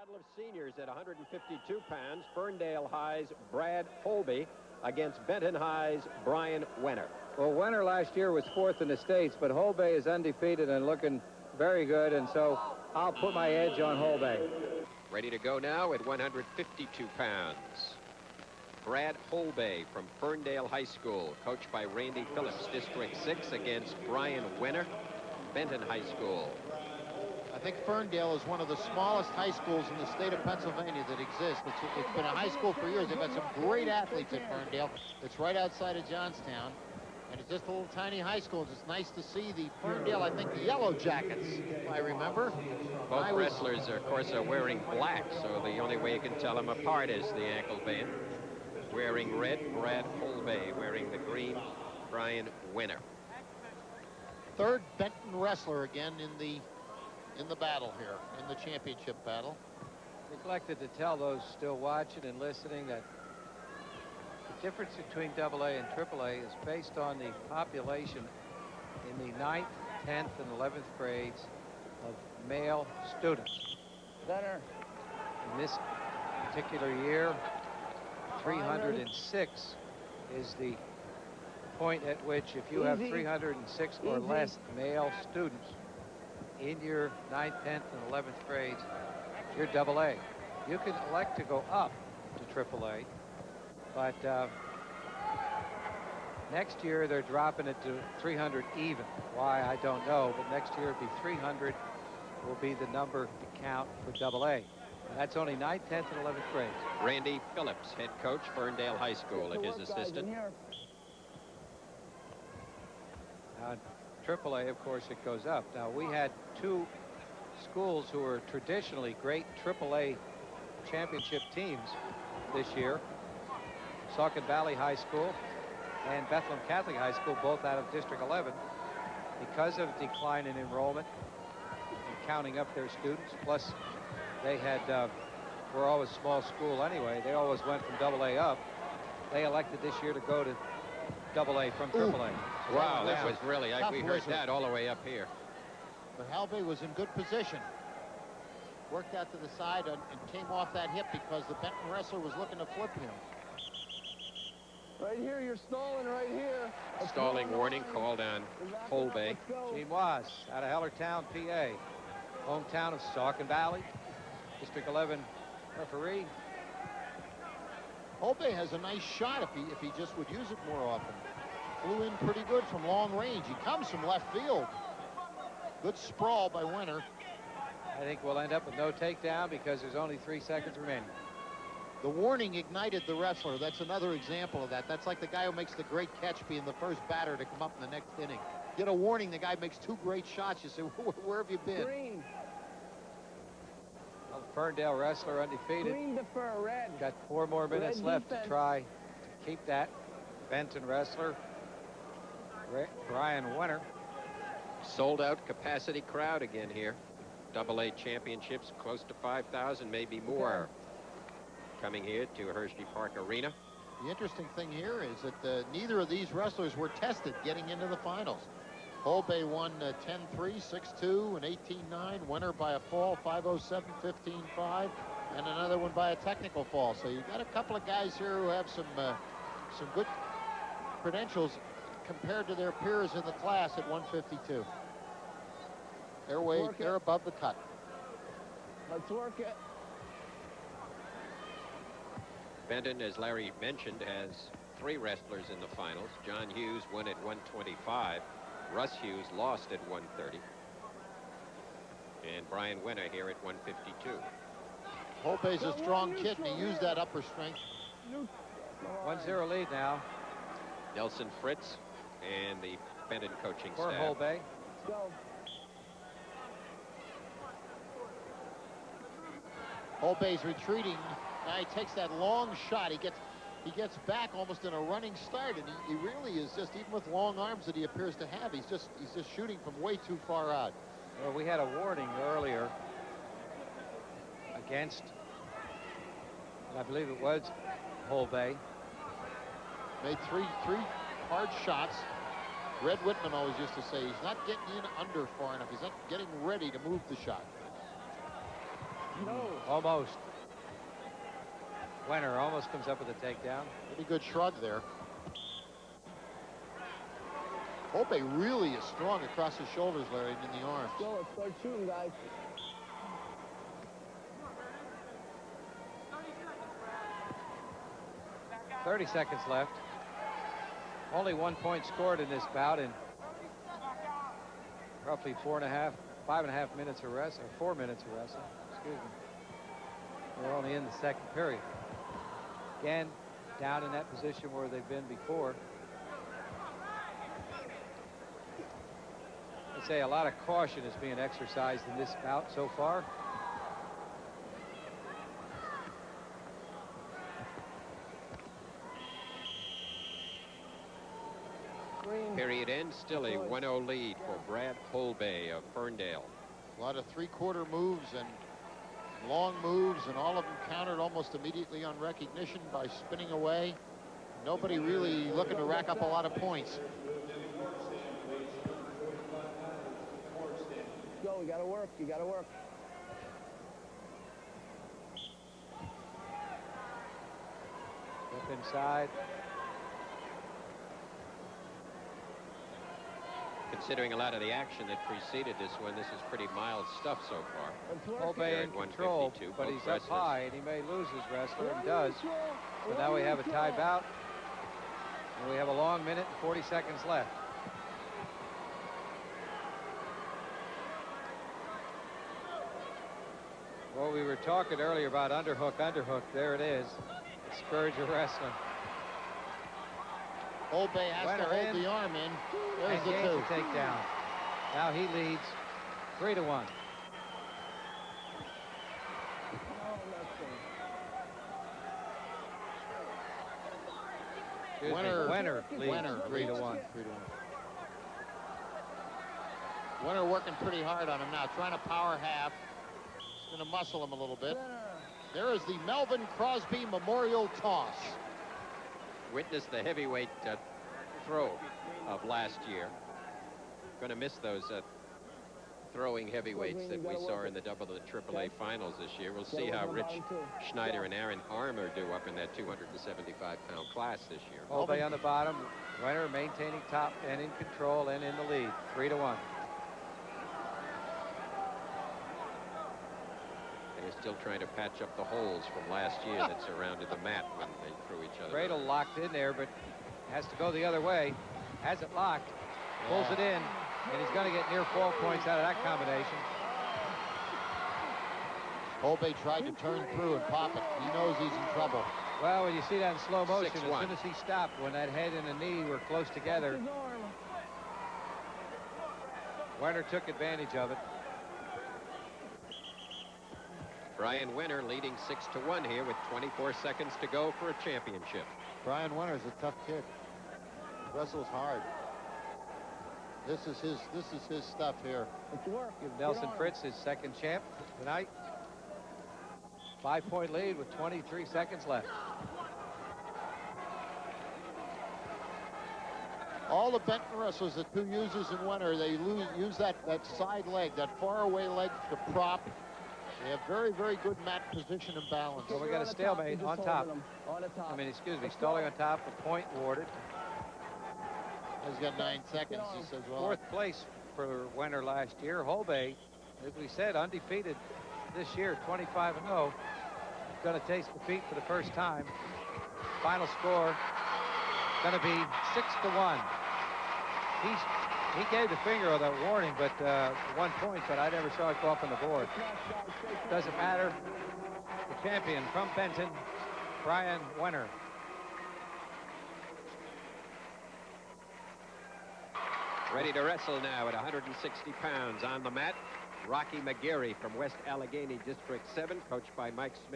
battle of seniors at 152 pounds. Ferndale High's Brad Holbay against Benton High's Bryan Wenner. Well, Wenner last year was 4th in the States, but Holbay is undefeated and looking very good, and so I'll put my edge on Holbay. Ready to go now at 152 pounds. Brad Holbay from Ferndale High School, coached by Randy Phillips, District 6, against Bryan Wenner, Benton High School. I think Ferndale is one of the smallest high schools in the state of Pennsylvania that exists. It's been a high school for years. They've got some great athletes at Ferndale. It's right outside of Johnstown, and it's just a little tiny high school. It's just nice to see the Ferndale, I think, the Yellow Jackets, if I remember. Both wrestlers, of course, are wearing black, so the only way you can tell them apart is the ankle band. Wearing red, Brad Holbay. Wearing the green, Bryan Wenner. Third Benton wrestler again in the battle here, in the championship battle. Neglected to tell those still watching and listening that the difference between AA and AAA is based on the population in the 9th, 10th, and 11th grades of male students. In this particular year, 306 is the point at which if you have 306 or less male students in your 9th, 10th, and 11th grades, you're AA. You can elect to go up to AAA, but next year they're dropping it to 300 even. Why, I don't know, but next year it'll be 300 will be the number to count for AA. And that's only 9th, 10th, and 11th grades. Randy Phillips, head coach, Ferndale High School, and his assistant. AAA, of course, it goes up. Now, we had two schools who were traditionally great AAA championship teams this year. Saucon Valley High School and Bethlehem Catholic High School, both out of District 11. Because of decline in enrollment and counting up their students, plus they had, were always small school anyway. They always went from AA up. They elected this year to go to AA from AAA. Wow, that was really, we heard that all the way up here. But Holbay was in good position. Worked out to the side and came off that hip because the Benton wrestler was looking to flip him. Right here, you're stalling right here. Stalling warning called on Holbay. Gene Was out of Hellertown, PA. Hometown of Saucon Valley. District 11 referee. Holbay has a nice shot if he just would use it more often. Flew in pretty good from long range. He comes from left field. Good sprawl by Wenner. I think we'll end up with no takedown because there's only 3 seconds remaining. The warning ignited the wrestler. That's another example of that. That's like the guy who makes the great catch being the first batter to come up in the next inning. Get a warning, the guy makes 2 great shots. You say, where have you been? Green. Well, Ferndale wrestler undefeated. Green defer, red. Got 4 more minutes Red left defense. to try to keep that. Benton wrestler, Bryan Wenner. Sold out capacity crowd again here. AA championships, close to 5,000, maybe more. Coming here to Hershey Park Arena. The interesting thing here is that neither of these wrestlers were tested getting into the finals. Holbay won 10-3, 6-2, and 18-9. Wenner by a fall, 5-07, 15-5, and another one by a technical fall. So you've got a couple of guys here who have some good credentials compared to their peers in the class at 152. They're above the cut. Let's work it. Benton, as Larry mentioned, has 3 wrestlers in the finals. John Hughes won at 125. Russ Hughes lost at 130. And Bryan Wenner here at 152. Holbay's a strong kid, and he used that upper strength. 1-0 lead now. Nelson Fritz and the Benton coaching For staff. Holbay. Let's go. Holbay's retreating. Now he takes that long shot. He gets back almost in a running start, and he really is just, even with long arms that he appears to have, he's just shooting from way too far out. Well, we had a warning earlier against, I believe it was Holbay. Made three hard shots. Red Whitman always used to say he's not getting in under far enough. He's not getting ready to move the shot. No. Almost. Wenner almost comes up with a takedown. Pretty good shrug there. Holbay really is strong across his shoulders, Larry, and in the arms. Go, let's start shooting, guys. .30 seconds left. Only 1 point scored in this bout in roughly 5.5 minutes of rest, or 4 minutes of wrestling. Excuse me. We're only in the second period. Again, down in that position where they've been before. I'd say a lot of caution is being exercised in this bout so far. Period end, still a 1-0 lead for Brad Holbay of Ferndale. A lot of three-quarter moves and long moves, and all of them countered almost immediately on recognition by spinning away. Nobody really looking to rack up a lot of points. Go, you gotta work, you gotta work. Up inside. Considering a lot of the action that preceded this one, this is pretty mild stuff so far. Let's work Holbay in at control, 152, but both he's up wrestlers. high, and he may lose his wrestler, and does. So now we have a tie bout, and we have a long minute and 40 seconds left. Well, we were talking earlier about underhook. There it is. The scourge of wrestling. Holbay has to Wenner hold in. the arm in. There's And the gains two. the takedown. Now he leads 3-1. No, nothing. Excuse me, Wenner- Wenner leads Wenner 3-1. 3-1. Wenner working pretty hard on him now, trying to power half. He's going to muscle him a little bit. There is the Melvin Crosby Memorial Toss. Witnessed the heavyweight throw of last year. Going to miss those throwing heavyweights that we saw in the double and the AAA finals this year. We'll see how Rich Schneider and Aaron Armour do up in that 275-pound class this year. Holbay on the bottom. Wenner maintaining top and in control and in the lead. 3-1. They're still trying to patch up the holes from last year that surrounded the mat when they threw each other. Cradle locked in there, but has to go the other way. Has it locked. Pulls it in, and he's going to get near fall points out of that combination. Holbay tried to turn through and pop it. He knows he's in trouble. Well, when you see that in slow motion, 6-1. as soon as he stopped, when that head and the knee were close together, His arm. Wenner took advantage of it. Bryan Wenner leading 6-1 here with 24 seconds to go for a championship. Bryan Wenner's a tough kid. Wrestles hard. This is his stuff here. Let's work. Give Get Nelson on. Fritz his second champ tonight. 5-point lead with 23 seconds left. All the Benton wrestlers that two uses in Wenner, they use that side leg, that faraway leg to prop. They have very, very good mat position and balance. So we You're got a on the stalemate top, on you're just top. holding him. On the top. I mean, excuse me, stalling on top, a point awarded. He's got 9 seconds. He says, well, Fourth place for Wenner last year. Holbay, as we said, undefeated this year, 25-0. Going to taste defeat for the first time. Final score going to be 6-1. He gave the finger of that warning, but 1 point, but I never saw it go up on the board. Doesn't matter. The champion from Benton, Bryan Wenner. Ready to wrestle now at 160 pounds on the mat. Rocky McGarry from West Allegheny District 7, coached by Mike Smith.